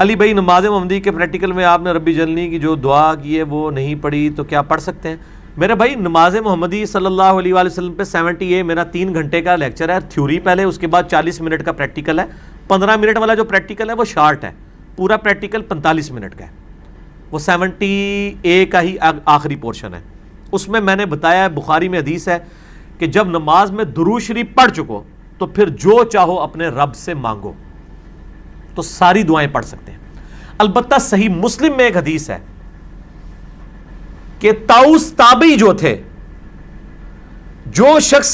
علی بھائی نماز محمدی کے پریکٹیکل میں آپ نے ربی جلنی کی جو دعا کی ہے وہ نہیں پڑھی تو کیا پڑھ سکتے ہیں؟ میرے بھائی نماز محمدی صلی اللہ علیہ وآلہ وسلم پہ 70A میرا 3 گھنٹے کا لیکچر ہے، تھیوری پہلے، اس کے بعد 40 منٹ کا پریکٹیکل ہے. 15 منٹ والا جو پریکٹیکل ہے وہ شارٹ ہے، پورا پریکٹیکل 45 منٹ کا ہے. وہ 70A کا ہی آخری پورشن ہے. اس میں نے بتایا ہے، بخاری میں حدیث ہے کہ جب نماز میں درود شریف پڑھ چکو تو پھر جو چاہو اپنے رب سے مانگو، تو ساری دعائیں پڑھ سکتے ہیں. البتہ صحیح مسلم میں ایک حدیث ہے کہ طاؤس تابعی جو تھے، جو شخص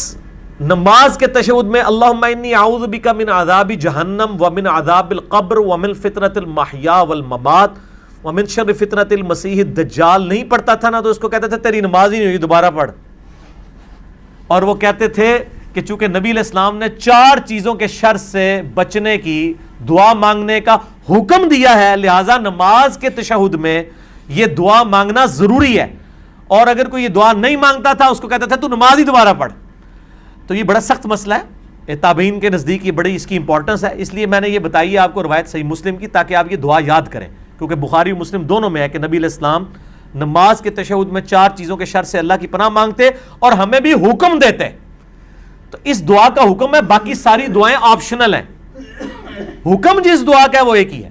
نماز کے تشہد میں اللہم انی اعوذ بک من عذاب جہنم ومن عذاب القبر ومن فتنۃ المحیا والممات ومن شر فتنۃ المسیح الدجال نہیں پڑھتا تھا نا، تو اس کو کہتے تھے تیری نماز ہی نہیں ہوئی، دوبارہ پڑھ. اور وہ کہتے تھے کہ چونکہ نبی علیہ السلام نے 4 چیزوں کے شر سے بچنے کی دعا مانگنے کا حکم دیا ہے، لہٰذا نماز کے تشہد میں یہ دعا مانگنا ضروری ہے. اور اگر کوئی یہ دعا نہیں مانگتا تھا اس کو کہتا تھا تو نماز ہی دوبارہ پڑھ. تو یہ بڑا سخت مسئلہ ہے، تابعین کے نزدیک یہ بڑی اس کی امپورٹنس ہے. اس لیے میں نے یہ بتائی ہے آپ کو روایت صحیح مسلم کی، تاکہ آپ یہ دعا یاد کریں، کیونکہ بخاری و مسلم دونوں میں ہے کہ نبی علیہ السلام نماز کے تشہد میں 4 چیزوں کے شر سے اللہ کی پناہ مانگتے اور ہمیں بھی حکم دیتے. تو اس دعا کا حکم ہے، باقی ساری دعائیں آپشنل ہیں. حکم جس دعا کا ہے وہ ایک ہی ہے،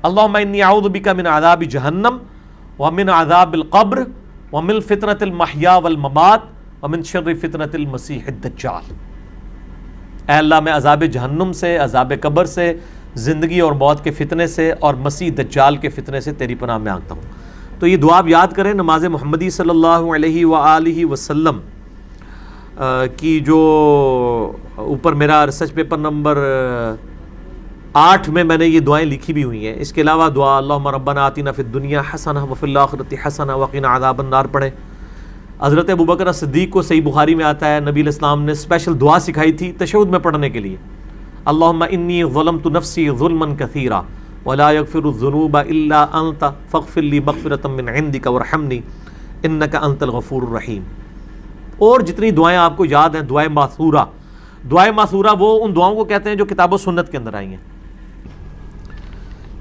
اللہم انی اعوذ بک من عذاب جہنم ومن عذاب القبر ومن فتنۃ المحیا والممات ومن شر فتنۃ المسیح الدجال. اے اللہ میں عذاب جہنم سے، عذاب قبر سے، زندگی اور موت کے فتنے سے اور مسیح دجال کے فتنے سے تیری پناہ مانگتا ہوں. تو یہ دعا آپ یاد کریں. نماز محمدی صلی اللہ علیہ وآلہ وسلم کی جو اوپر میرا ریسرچ پیپر نمبر 8 میں نے یہ دعائیں لکھی بھی ہوئی ہیں. اس کے علاوہ دعا اللہم ربنا آتنا فی الدنیا حسنہ وفی الآخرۃ حسنہ وقنا عذاب النار پڑھیں. حضرت ابوبکر صدیق کو صحیح بخاری میں آتا ہے نبی علیہ السلام نے اسپیشل دعا سکھائی تھی تشہد میں پڑھنے کے لیے، اللہم انی ظلمت نفسی ظلما کثیرا ولا یغفر الذنوب الا انت فاغفر لی مغفرۃ من عندک وارحمنی انک انت الغفور الرحیم. اور جتنی دعائیں آپ کو یاد ہیں، دعائے ماثورہ. دعائے ماثورہ وہ ان دعاؤں کو کہتے ہیں جو کتاب و سنت کے اندر آئی ہیں.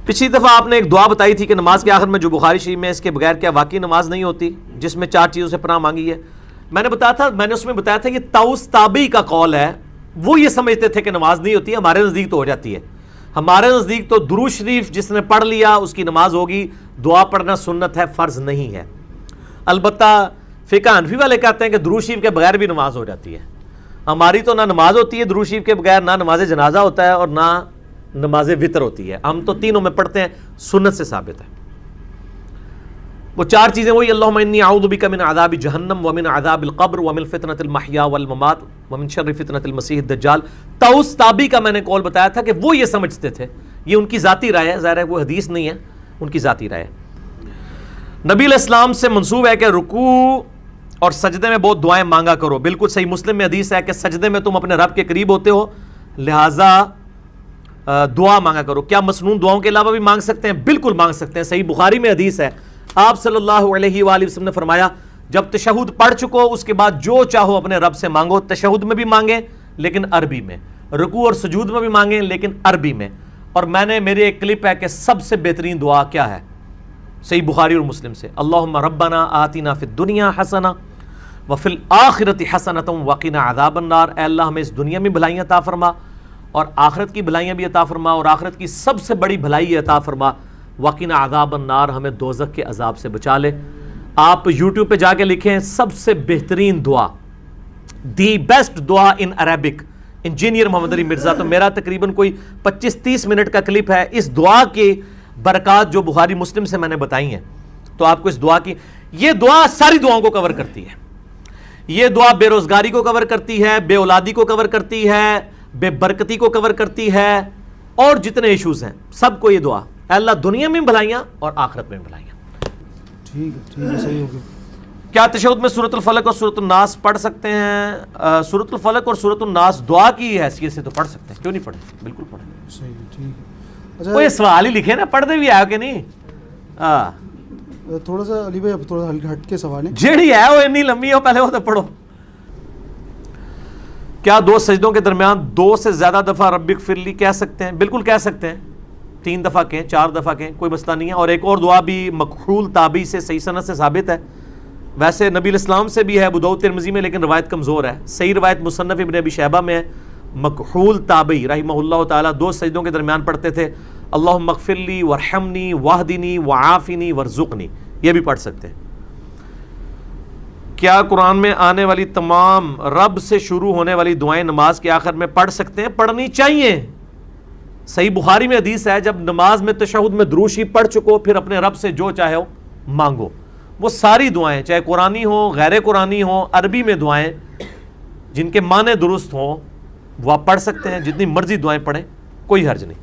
پچھلی دفعہ آپ نے ایک دعا بتائی تھی کہ نماز کے آخر میں جو بخاری شریف میں اس کے بغیر کیا واقعی نماز نہیں ہوتی، جس میں 4 چیزوں سے پناہ مانگی ہے. میں نے اس میں بتایا تھا یہ طاؤس تابعی کا قول ہے. وہ یہ سمجھتے تھے کہ نماز نہیں ہوتی، ہمارے نزدیک تو ہو جاتی ہے. ہمارے نزدیک تو درود شریف جس نے پڑھ لیا اس کی نماز ہوگی، دعا پڑھنا سنت ہے، فرض نہیں ہے. البتہ فقہ حنفی والے کہتے ہیں کہ درود شریف کے بغیر بھی نماز ہو جاتی ہے. ہماری تو نہ نماز ہوتی ہے درود شریف کے بغیر، نہ نماز جنازہ ہوتا ہے اور نہ نماز وتر ہوتی ہے. ہم تو تینوں میں پڑھتے ہیں، سنت سے ثابت ہے. وہ 4 چیزیں وہی اللہم انی اعوذ بک من عذاب جہنم ومن عذاب القبر ومن فتنۃ المحیا والممات ومن شر فتنۃ المسیح الدجال. طاؤس تابعی کا میں نے قول بتایا تھا کہ وہ یہ سمجھتے تھے، یہ ان کی ذاتی رائے ہے، ظاہر ہے وہ حدیث نہیں ہے، ان کی ذاتی رائے ہے. نبی علیہ السلام سے منسوب ہے کہ رکوع اور سجدے میں بہت دعائیں مانگا کرو. بالکل صحیح مسلم میں حدیث ہے کہ سجدے میں تم اپنے رب کے قریب ہوتے ہو، لہٰذا دعا مانگا کرو. کیا مسنون دعاؤں کے علاوہ بھی مانگ سکتے ہیں؟ بالکل مانگ سکتے ہیں. صحیح بخاری میں حدیث ہے، آپ صلی اللہ علیہ وآلہ وسلم نے فرمایا جب تشہد پڑھ چکو اس کے بعد جو چاہو اپنے رب سے مانگو. تشہد میں بھی مانگیں لیکن عربی میں، رکوع اور سجود میں بھی مانگیں لیکن عربی میں. اور میرے ایک کلپ ہے کہ سب سے بہترین دعا کیا ہے صحیح بخاری اور مسلم سے، اللہم ربنا آتنا فی الدنیا حسنہ وفی الآخرۃ حسنۃ وقنا عذاب النار. اے اللہ ہمیں اس دنیا میں بھلائیاں عطا فرما اور آخرت کی بھلائیاں بھی عطا فرما، اور آخرت کی سب سے بڑی بھلائی عطا فرما وقنا عذاب النار، ہمیں دوزخ کے عذاب سے بچا لے. آپ یوٹیوب پہ جا کے لکھیں سب سے بہترین دعا، دی بیسٹ دعا ان عربک، انجینئر محمد علی مرزا. تو میرا تقریباً کوئی 25-30 منٹ کا کلپ ہے اس دعا کی برکات جو بخاری مسلم سے میں نے بتائی ہیں. تو آپ کو اس دعا کی، یہ دعا ساری دعاؤں کو کور کرتی ہے. یہ دعا بے روزگاری کو کور کرتی ہے، بے اولادی کو کور کرتی ہے، بے برکتی کو کور کرتی ہے، اور جتنے ایشوز ہیں سب کو یہ دعا. اے اللہ دنیا میں بھلائیاں اور آخرت میں بھلائیاں. ٹھیک ہے صحیح ہو گیا. کیا تشہد میں سورۃ الفلق اور سورۃ الناس پڑھ سکتے ہیں؟ سورۃ الفلق اور سورۃ الناس دعا کی حیثیت سے تو پڑھ سکتے ہیں، کیوں نہیں پڑھیں؟ بالکل پڑھیں. صحیح ہے، ٹھیک ہے. اچھا وہ یہ سوال ہی لکھے نا، پڑھتے بھی آئے کہ نہیں؟ تھوڑا سا علی بھائی تھوڑا ہٹ کے سوال ہے، جیڑی ہے وہ اتنی لمبی ہو، پہلے وہ تو پڑھو. کیا 2 سجدوں کے درمیان 2 سے زیادہ دفعہ رب اغفر لی کہہ سکتے ہیں؟ بالکل کہہ سکتے ہیں. 3 دفعہ کہیں 4 دفعہ کہیں کوئی مسئلہ نہیں ہے. اور ایک اور دعا بھی مکحول تابعی سے صحیح سند سے ثابت ہے, ویسے نبی الاسلام سے بھی ہے ابو داؤد ترمذی میں, لیکن روایت کمزور ہے. صحیح روایت مصنف ابن ابی شیبہ میں ہے. مکحول تابعی رحمہ اللہ تعالیٰ 2 سجدوں کے درمیان پڑھتے تھے اللہم اغفر لی وارحمنی واہدنی وعافنی وارزقنی, یہ بھی پڑھ سکتے ہیں. کیا قرآن میں آنے والی تمام رب سے شروع ہونے والی دعائیں نماز کے آخر میں پڑھ سکتے ہیں؟ پڑھنی چاہیے. صحیح بخاری میں حدیث ہے جب نماز میں تشہد میں دروشی پڑھ چکو پھر اپنے رب سے جو چاہے ہو مانگو. وہ ساری دعائیں چاہے قرآنی ہوں غیر قرآنی ہوں, عربی میں دعائیں جن کے معنی درست ہوں وہ آپ پڑھ سکتے ہیں, جتنی مرضی دعائیں پڑھیں, کوئی حرج نہیں.